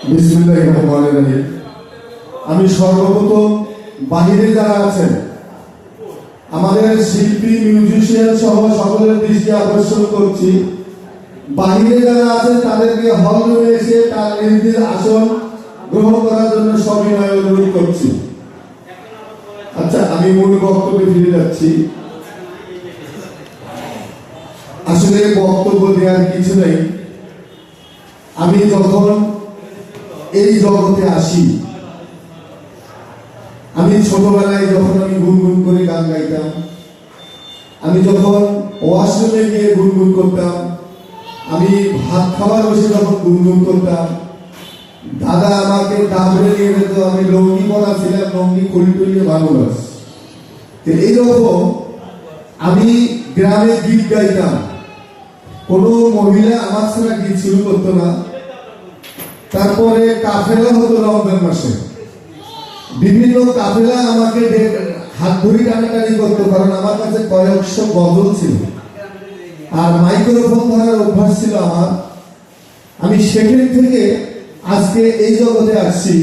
বিসমিল্লাহির রহমানির রহিম। আমি সর্বপ্রথম বাহিরে যারা আছেন আমাদের শিল্পী মিউজিশিয়ান সহ সকলের দৃষ্টি আকর্ষণ করছি, বাহিরে যারা আছেন তাদেরকে হল রুমে এসে তার নিজের আসন গ্রহণ করার জন্য সবিনয় অনুরোধ করছি। আচ্ছা, আমি মূল বক্তব্যে ফিরে যাচ্ছি। আসলে বক্তব্য দেওয়ার কিছু নেই। আমি যখন এই জগতে আসি, আমি ছোটবেলায় যখন আমি গুনগুন করে গান গাইতাম, আমি যখন ওয়াশরুমে গিয়ে গুনগুন করতাম, আমি ভাত খাবার বসে যখন গুনগুন করতাম, দাদা আমাকে দাবড়ে নিয়ে যেত, আমি লঙ্গি পরা ছিলাম, লঙ্গি খুলি টুলিয়ে মানুষ। এইরকম আমি গ্রামে গীত গাইতাম, কোনো মহিলা আমার ছাড়া গীত শুরু করতো না। তারপরে কাফেলা হতো রমজান মাসে, বিভিন্ন কাফেলা আমাকে হাত ধরে টানাটানি করতো, কারণ আমার কাছে কয়েকশো গজল ছিল আর মাইক্রোফোন ধরার অভ্যাস ছিল আমার। আমি সেখান থেকে আজকে এই জগতে আসছি।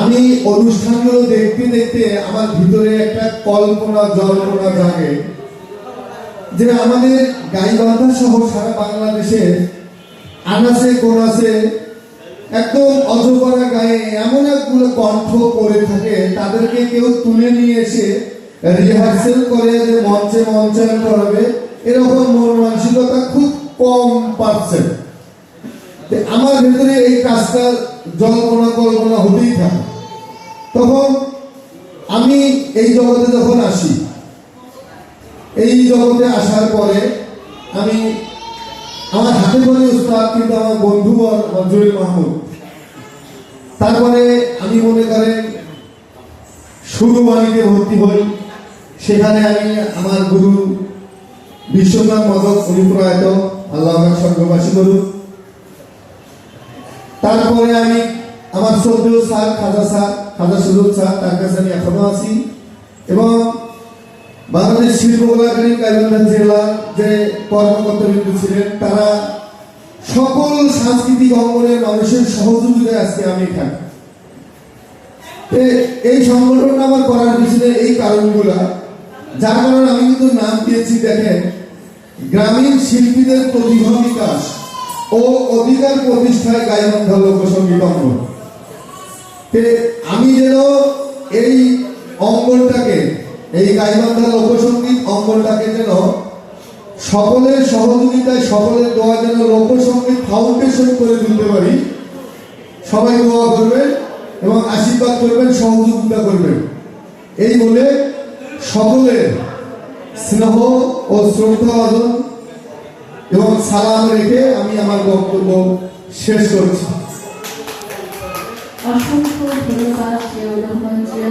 আমি অনুষ্ঠানগুলো দেখতে দেখতে আমার ভিতরে একটা কল্পনা জল্পনা জাগে যে আমাদের গাইবান্ধা সহ সারা বাংলাদেশে আনাচে কোনাচে একদম অজগরা গায়ে এমন একগুলো কণ্ঠ পড়ে থাকে, তাদেরকে কেউ তুলে নিয়ে এসে রিহার্সেল করে যে মঞ্চে মঞ্চায়ন করবে, এরকম মন মানসিকতা খুব কম পাচ্ছে। আমার ভেতরে এই কাজটা জল্পনা কল্পনা হতেই থাকে। তখন আমি এই জগতে যখন আসি, এই জগতে আসার পরে আমি আমার হাতে ধরে উস্তাদ, কিন্তু আমার বন্ধু জহির মাহমুদ। তারপরে আমি মনে করেন সুরবাণীতে ভর্তি হই। সেখানে আমি আমার গুরু বিশ্বনাথ মদক উনি প্রয়াত, আল্লাহ স্বর্গবাসী করুন। তারপরে আমি আমার শ্রদ্ধেয় স্যার খাজা সুযোগ স্যার, তার কাছে আমি এখনো আছি। এবং বাংলাদেশ শিল্পকলা একাডেমি গাইবান্ধা জেলার যে কর্মকর্তাবৃন্দ ছিলেন, তারা সকল সাংস্কৃতিক অঙ্গনের মানুষের সহযোগিতায় আজকে আমি এখানে। এই সংগঠনটা আমার করার পিছনে এই কারণগুলা, যার কারণে আমি কিন্তু নাম দিয়েছি, দেখেন, গ্রামীণ শিল্পীদের প্রতিভা বিকাশ ও অধিকার প্রতিষ্ঠায় গাইবান্ধা লোকসঙ্গীত অঙ্গন। আমি যেন এই অঙ্গনটাকে, এই গাইবান্ধা লোকসঙ্গীত অঙ্গনটাকে যেন সকলের সহযোগিতায়, সকলের দোয়া যেন লোকসঙ্গীত ফাউন্ডেশন করে তুলতে পারি। সবাই দোয়া করবেন এবং আশীর্বাদ করবেন, সহযোগিতা করবেন। এই বলে সকলের স্নেহ ও শ্রদ্ধা আদর এবং সালাম রেখে আমি আমার বক্তব্য শেষ করছি। অসংখ্য ধন্যবাদ জিয়াউর রহমান জিয়া।